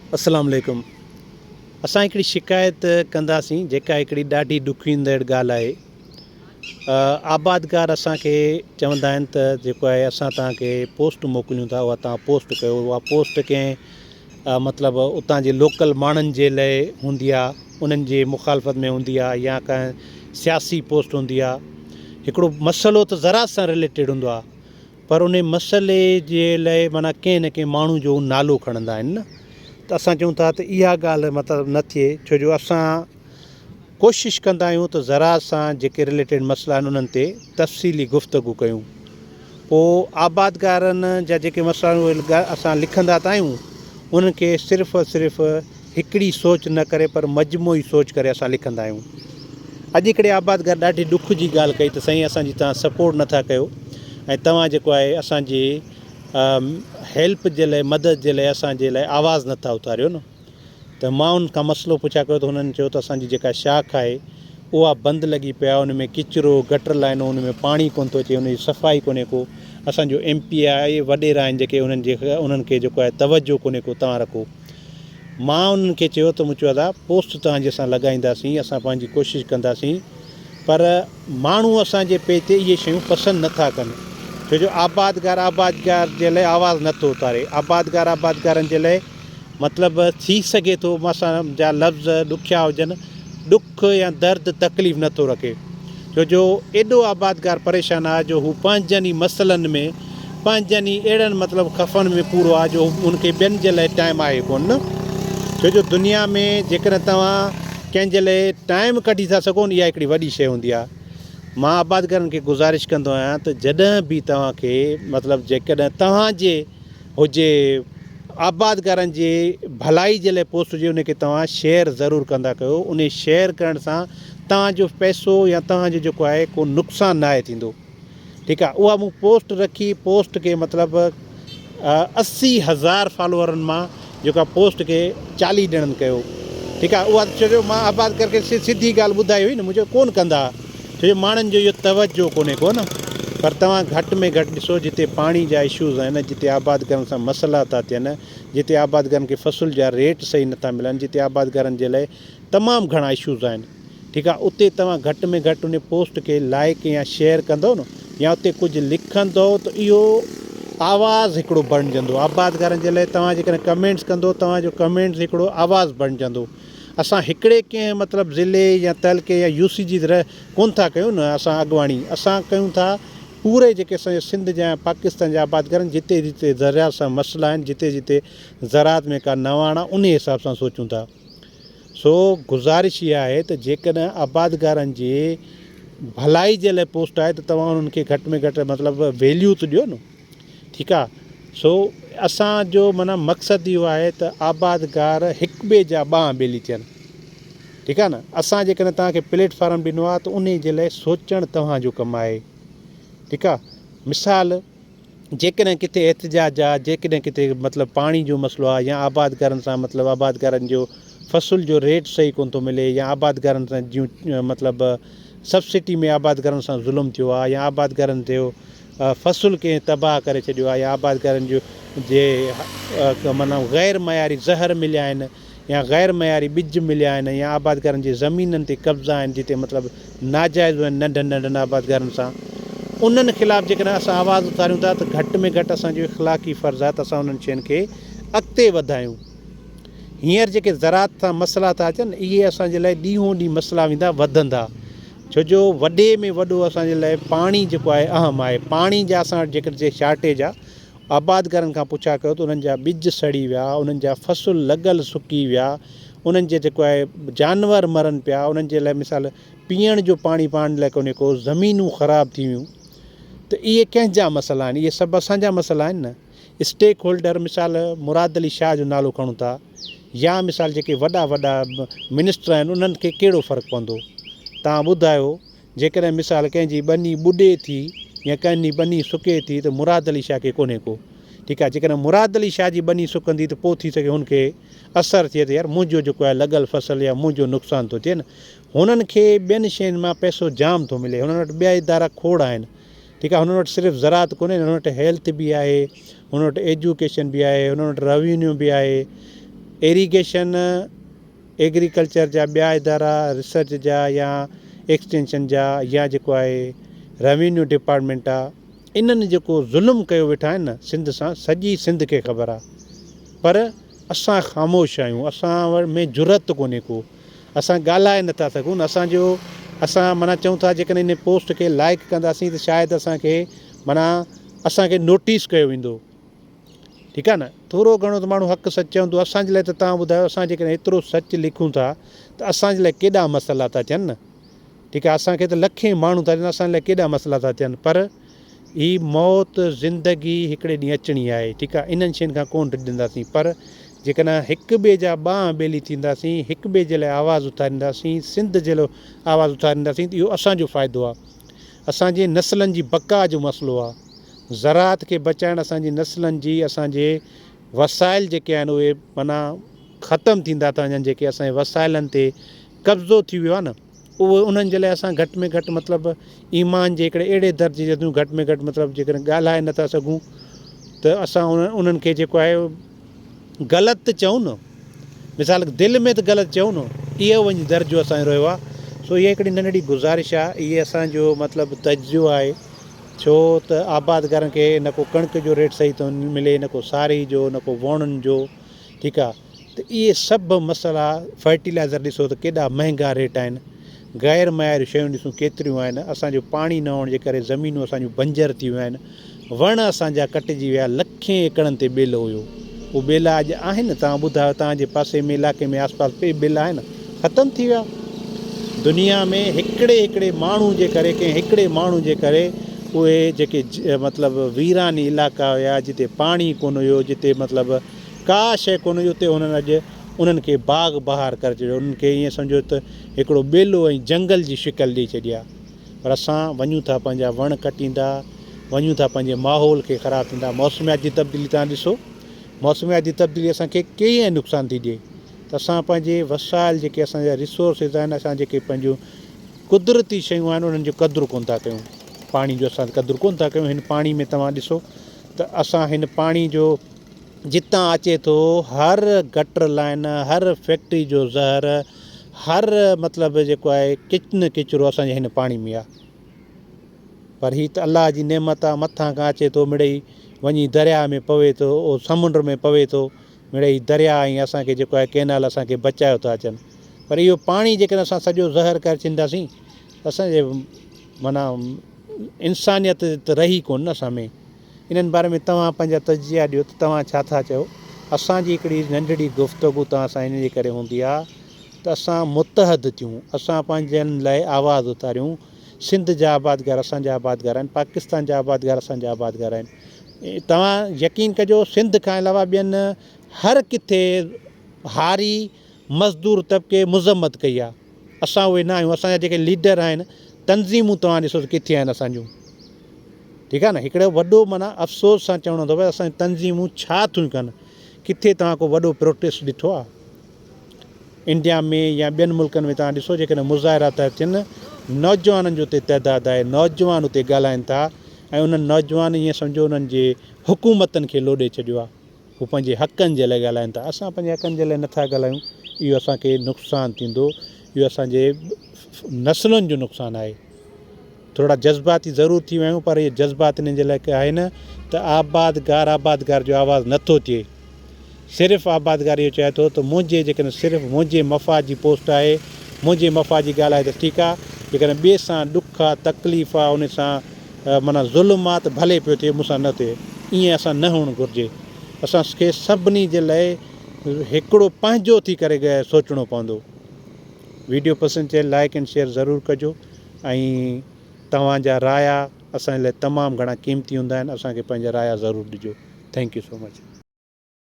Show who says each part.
Speaker 1: अस्सलाम वालेकुम। असां हिकिड़ी शिकायत कंदासीं जेका हिकिड़ी ॾाढी ॾुखींदड़ ॻाल्हि आहे। आबादगार असांखे चवंदा आहिनि त जेको आहे असां तव्हांखे पोस्ट मोकिलियूं था, उहा तव्हां पोस्ट कयो। उहा पोस्ट कंहिं मतिलबु उतां जे लोकल माण्हुनि जे लाइ हूंदी आहे, उन्हनि जे मुखालफ़त में हूंदी आहे, या कंहिं सियासी पोस्ट हूंदी आहे। हिकिड़ो मसइलो त ज़रात सां रिलेटेड हूंदो आहे, पर उन मसइले जे लाइ माना कंहिं न कंहिं माण्हू जो नालो खणंदा आहिनि न। त असां चऊं था त इहा ॻाल्हि मतिलबु न थिए, छो जो असां कोशिशि कंदा आहियूं त ज़रात सां जेके रिलेटेड मसइला आहिनि उन्हनि ते तफ़सीली गुफ़्तगू कयूं। पोइ आबादगारनि जा जेके मसइला असां लिखंदा त आहियूं, उन्हनि खे सिर्फ़ु हिकिड़ी सोच न करे पर मजमूई सोच करे असां लिखंदा आहियूं। अॼु हिकिड़े आबादगार ॾाढी ॾुख जी ॻाल्हि कई त साईं असांजी तव्हां सपोर्ट नथा कयो ऐं तव्हां जेको आहे असांजी हेल्प जे लाइ, मदद जे लाइ असांजे लाइ आवाज़ु नथा उथारियो न। त मां उन खां मसइलो पुछा कयो त हुननि चयो त असांजी जेका शाख आहे उहा बंदि लॻी पिया, उन में किचिरो, गटर लाइनूं, उन में पाणी कोन थो अचे, उन जी सफ़ाई कोन्हे को। असांजो MP आहे, वॾेरा आहिनि जेके, उन्हनि खे जेको आहे तवजो कोन्हे को, तव्हां रखो। मां उन्हनि खे चयो त मूं चयो आहे पोस्ट तव्हांजे असां लॻाईंदासीं, असां पंहिंजी कोशिशि कंदासीं, पर माण्हू असांजे पेज ते इहे शयूं पसंदि नथा कनि, छो जो आबादगार जे लाइ आवाज़ु नथो उतारे। आबादगारनि जे लाइ मतिलबु थी सघे थो असांजा लफ़्ज़ ॾुखिया हुजनि, ॾुख या दर्द तकलीफ़ नथो रखे, छो जो एॾो आबादगार परेशान आहे जो हू पंहिंजनि ई मसइलनि में, पंहिंजनि ई अहिड़नि मतिलबु ख़फ़नि में पूरो आहे जो उनखे ॿियनि जे लाइ टाइम आहे कोन न। छो जो दुनिया में जेकॾहिं तव्हां कंहिंजे लाइ टाइम कढी था सघो न, इहा हिकिड़ी वॾी शइ हूंदी आहे। मां आबादगारनि खे गुज़ारिश कंदो आहियां त जॾहिं बि तव्हांखे मतिलबु जेकॾहिं तव्हांजे हुजे आबादगारनि जे भलाई जे लाइ पोस्ट हुजे, उनखे तव्हां शेयर ज़रूरु कंदा कयो। उन शेयर करण सां तव्हांजो पैसो या तव्हांजो जेको आहे को नुक़सानु न आहे थींदो, ठीकु आहे। उहा मूं पोस्ट रखी, पोस्ट खे मतिलबु 80,000 फॉलोअरनि मां जेका पोस्ट खे 40 ॼणनि कयो, ठीकु आहे। उहा छो जो मां आबादगार खे सिधी ॻाल्हि ॿुधाई हुई न, मुंहिंजो कोन कंदा, छो जो माण्हुनि जो इहो तवजो कोन्हे को न। पर तव्हां घटि में घटि ॾिसो, जिते पाणी जा इशूज़ आहिनि, जिते आबादगारनि सां मसइला था थियनि, जिते आबादगारनि खे फ़सुल जा रेट सही नथा मिलनि, जिते आबादगारनि जे लाइ तमामु घणा इशूज़ आहिनि, ठीकु आहे। उते तव्हां घटि में घटि उन पोस्ट खे लाइक या शेयर कंदो न, या उते कुझु लिखंदो, त इहो आवाज़ु हिकिड़ो बणिजंदो आबादगारनि जे लाइ। तव्हां जेकॾहिं कमेंट्स कंदो, तव्हांजो कमेंट्स हिकिड़ो आवाज़ु बणिजंदो। असां हिकिड़े कंहिं मतिलबु ज़िले या तहलके या UC जी तरह कोन था कयूं न, असां अॻुवाणी असां कयूं था पूरे जेके असांजे सिंध जा, पाकिस्तान जा आबादगारनि, जिते जिते ज़रात सां मसइला आहिनि, जिते जिते ज़रात में का नवाण आहे, उन हिसाब सां सोचूं था। सो गुज़ारिश इहा आहे त जेकॾहिं आबादगारनि जे भलाई जे लाइ पोस्ट आहे त तव्हां उन्हनि खे घटि में घटि मतिलबु वैल्यू त ॾियो न, ठीकु आहे। सो असांजो माना मक़सदु इहो आहे त आबादगार हिक ॿिए जा ॿांह ॿेली थियनि, ठीकु आहे न। असां जेकॾहिं तव्हांखे प्लेटफॉर्म ॾिनो आहे त उन जे लाइ सोचणु तव्हांजो कमु आहे, ठीकु आहे। मिसाल, जेकॾहिं किथे एहतिजाज आहे, जेकॾहिं किथे मतिलबु पाणी जो मसइलो आहे, या आबादगारनि सां मतिलबु आबादगारनि जो फ़सुल जो रेट सही कोन थो मिले, या आबादगारनि सां जूं मतिलबु सब्सिडी में आबादगारनि सां ज़ुल्म थियो आहे, या आबादगारनि जो फ़सुल कंहिं तबाह करे छॾियो आहे, या आबादगारनि जो माना ग़ैर मयारी ज़हर मिलिया आहिनि, या ग़ैर मयारी ॿिज मिलिया आहिनि, या आबादगारनि जी ज़मीननि ते कब्ज़ा आहिनि जिते मतिलबु नाजाइज़ आहिनि नंढनि नंढनि आबादगारनि सां, उन्हनि ख़िलाफ़ु जेकॾहिं असां आवाज़ु उथारियूं था त घटि में घटि असांजो इख़्लाक़ी फ़र्ज़ु आहे त असां उन्हनि शयुनि खे अॻिते वधायूं। हींअर जेके ज़रात सां मसइला था अचनि, इहे असांजे लाइ ॾींहों ॾींहुं मसइला वेंदा वधंदा, छो जो वॾे में वॾो असांजे लाइ पाणी जेको आहे अहम आहे। पाणी जा असां जेकर जे शार्टेज आहे, आबादगारनि खां पुछा कयो त उन्हनि जा ॿिज सड़ी विया, उन्हनि जा फ़सुल लॻल सुकी विया, उन्हनि जे जेको आहे जानवर मरनि पिया, उन्हनि जे लाइ मिसाल पीअण जो पाणी पाण लाइ कोन्हे को, ज़मीनूं ख़राबु थी वियूं। त इहे कंहिंजा मसइला आहिनि? इहे सभु असांजा मसइला आहिनि न। स्टेक होल्डर मिसाल मुराद अली शाह जो नालो खणूं था, या मिसाल जेके वॾा वॾा मिनिस्टर आहिनि, उन्हनि खे कहिड़ो फ़र्क़ु पवंदो? तव्हां ॿुधायो, जेकॾहिं मिसाल कंहिंजी ॿनी ॿुॾे थी या कंहिंजी ॿनी सुके थी त मुराद अली शाह खे कोन्हे को, ठीकु आहे। जेकॾहिं मुराद अली शाह जी ॿनी सुकंदी त पोइ थी सघे हुनखे असरु थिए त यार मुंहिंजो जेको आहे लॻल फ़सुलु या मुंहिंजो नुक़सानु थो थिए न। हुननि खे ॿियनि शयुनि मां पैसो जाम थो मिले, हुननि वटि ॿिया इदारा खोड़ आहिनि, ठीकु आहे। हुननि वटि सिर्फ़ु ज़रात कोन्हे, हुन वटि हेल्थ बि आहे, हुन वटि एजुकेशन बि आहे, हुन वटि रेवेन्यू बि आहे, इरीगेशन एग्रीकल्चर जा ॿिया इदारा रिसर्च जा या एक्सटेंशन जा या जेको आहे रेवेन्यू डिपार्टमेंट आहे, इन्हनि जेको ज़ुल्म कयो वेठा आहिनि न सिंध सां, सॼी सिंध खे ख़बर आहे। पर असां ख़ामोश आहियूं, असां में जुरत कोन्हे को, असां ॻाल्हाए नथा सघूं। असां माना चऊं था जेकॾहिं इन पोस्ट खे लाइक कंदासीं त शायदि असांखे नोटिस कयो वेंदो, ठीकु आहे न। थोरो घणो त माण्हू हक़ु सच चवंदो। असांजे लाइ त तव्हां ॿुधायो, असां जेकॾहिं एतिरो सच लिखूं था त असांजे लाइ केॾा मसइला था थियनि न, ठीकु आहे। असांखे त लखे माण्हू था थियनि, असांजे लाइ केॾा मसइला था थियनि। पर ही मौत ज़िंदगी हिकिड़े ॾींहुं अचणी आहे, ठीकु आहे। इन्हनि शयुनि खां कोन डिॼंदासीं। पर जेकॾहिं हिक ॿिए जा ॿांह ॿेली थींदासीं, हिक ॿिए जे लाइ आवाज़ु उथारींदासीं, सिंध जे लाइ आवाज़ु उथारींदासीं, त इहो असांजो फ़ाइदो आहे। असांजे नसलनि जी बका जो मसइलो आहे। ज़राअत खे बचाइणु असांजी नसलनि जी, असांजे वसाइल जेके आहिनि उहे माना ख़तमु थींदा था वञनि। जेके असांजे वसाइलनि ते कब्ज़ो थी वियो आहे न, उहो उन्हनि जे लाइ असां घटि में घटि मतिलबु ईमान जे हिकिड़े अहिड़े दर्जे जे घटि में घटि मतिलबु जेकॾहिं ॻाल्हाए नथा सघूं त असां उन्हनि खे जेको आहे ग़लति चऊं न, मिसाल दिलि में त ग़लति चऊं न, इहो वञी दर्जो असांजो रहियो आहे। सो इहा हिकिड़ी नंढड़ी गुज़ारिश आहे, इहे असांजो मतिलबु तजुर्बो आहे। छो त आबादगारनि खे न को कणिक जो रेट सही थो मिले, न को सारी जो, न को वणनि जो, ठीकु आहे। त इहे सभु मसइला, फर्टिलाइज़र ॾिसो त केॾा महांगा रेट आहिनि, ग़ैर मयारी शयूं ॾिसूं केतिरियूं आहिनि। असांजो पाणी न हुअण जे करे ज़मीनूं असांजूं बंजर थी वियूं आहिनि, वण असांजा कटिजी विया, लखे एकड़नि ते ॿेलो हुयो, उहे ॿेला अॼु आहिनि? तव्हां ॿुधायो, तव्हांजे पासे में इलाइक़े में आसपास पे ॿेला आहिनि? ख़तमु थी विया। दुनिया में हिकिड़े माण्हू जे करे, कंहिं हिकिड़े माण्हू जे करे उहे जेके मतिलबु वीरानी इलाइक़ा हुया, जिते पाणी कोन हुयो, जिते मतिलबु का शइ कोन हुई, उते हुननि अॼु उन्हनि खे बाग़ बहार करे छॾियो, उन्हनि खे ईअं सम्झो त हिकिड़ो ॿेलो ऐं जंगल जी शिकल ॾेई छॾी आहे। पर असां वञूं था पंहिंजा वण कटींदा, वञूं था पंहिंजे माहौल खे ख़राबु थींदा। मौसमियात जी तब्दीली तव्हां ॾिसो, मौसमियात जी तब्दीली असांखे कीअं नुक़सानु थी ॾिए। त असां पंहिंजे वसाइल जेके असांजा रिसोर्सिस आहिनि, असां जेके पंहिंजूं कुदरती शयूं आहिनि, उन्हनि जो क़दुरु कोन था कयूं। पाणी जो असां क़दुरु कोन था कयूं। हिन पाणी में तव्हां ॾिसो त असां हिन पाणी जो जितां अचे थो, हर गटर लाइन, हर फैक्ट्री जो ज़हर, हर मतिलबु जेको आहे किचिरो असांजे हिन पाणी में आहे। पर हीअ त अलाह जी नेमत आहे, मथां खां अचे थो मिड़ई वञी दरिया में पवे थो, समुंड में पवे थो, मिड़ई दरिया ऐं असांखे जेको आहे कैनाल असांखे बचायो था अचनि। पर इहो पाणी जेकॾहिं असां सॼो ज़हर करे छॾींदासीं त असांजे माना इंसानियत त रही कोन न असां में। इन्हनि बारे में तव्हां पंहिंजा तजिया ॾियो त तव्हां छा था चयो। असांजी हिकिड़ी नंढड़ी गुफ़्तगू तव्हां सां इन जे करे हूंदी आहे त असां मुतहद थियूं, असां पंहिंजनि लाइ आवाज़ु उथारियूं। सिंध जा आबादगार असांजा आबादगार आहिनि, पाकिस्तान जा आबादगार असांजा आबादगार आहिनि। तव्हां यकीन कजो, सिंध खां अलावा ॿियनि हर किथे हारी मज़दूर तबिके मुज़म्मत कई आहे। असां उहे न आहियूं। असांजा जेके लीडर आहिनि, तनज़ीमूं तव्हां ॾिसो त किथे आहिनि असांजूं, ठीकु आहे न। हिकिड़ो वॾो माना अफ़सोस सां चवणो अथव, असांजी तनज़ीमूं छा थियूं कनि? किथे तव्हां को वॾो प्रोटेस्ट ॾिठो आहे? इंडिया में या ॿियनि मुल्कनि में तव्हां ॾिसो, जेकॾहिं मुज़ाहिरा था थियनि, नौजवाननि जो उते तइदादु आहे, नौजवान उते ॻाल्हाइनि था ऐं उन्हनि नौजवान ईअं सम्झो उन्हनि जे हुकूमतनि खे लोॾे छॾियो आहे। हू पंहिंजे हक़नि जे लाइ ॻाल्हाइनि था। असां पंहिंजे हक़नि जे लाइ नथा ॻाल्हायूं, इहो असांखे नुक़सानु थींदो, इहो असांजे नसलुनि जो नुक़सानु आहे। थोरा जज़्बाती ज़रूरु थी विया आहियूं, पर इहे जज़्बात इन्हनि जे लाइ आहे न त आबादगार जो आवाज़ु नथो थिए। सिर्फ़ु आबादगार इहो चए थो त मुंहिंजे जेकॾहिं सिर्फ़ु मुंहिंजे मफ़ाद जी पोस्ट आहे, मुंहिंजे मफ़ाद जी ॻाल्हि आहे त ठीकु आहे। जेकॾहिं ॿिए सां ॾुख आहे, तकलीफ़ आहे, उन सां माना ज़ुल्म आहे त भले पियो थिए, मूंसां न थिए। ईअं असां न हुअणु घुरिजे। असांखे सभिनी जे लाइ हिकिड़ो पंहिंजो थी करे सोचणो पवंदो। वीडियो पसंदि थिए लाइक एंड शेयर ज़रूरु कजो ऐं तव्हांजा राया असांजे लाइ तमामु घणा क़ीमती हूंदा आहिनि। असांखे पंहिंजा राया ज़रूरु ॾिजो। Thank you so much.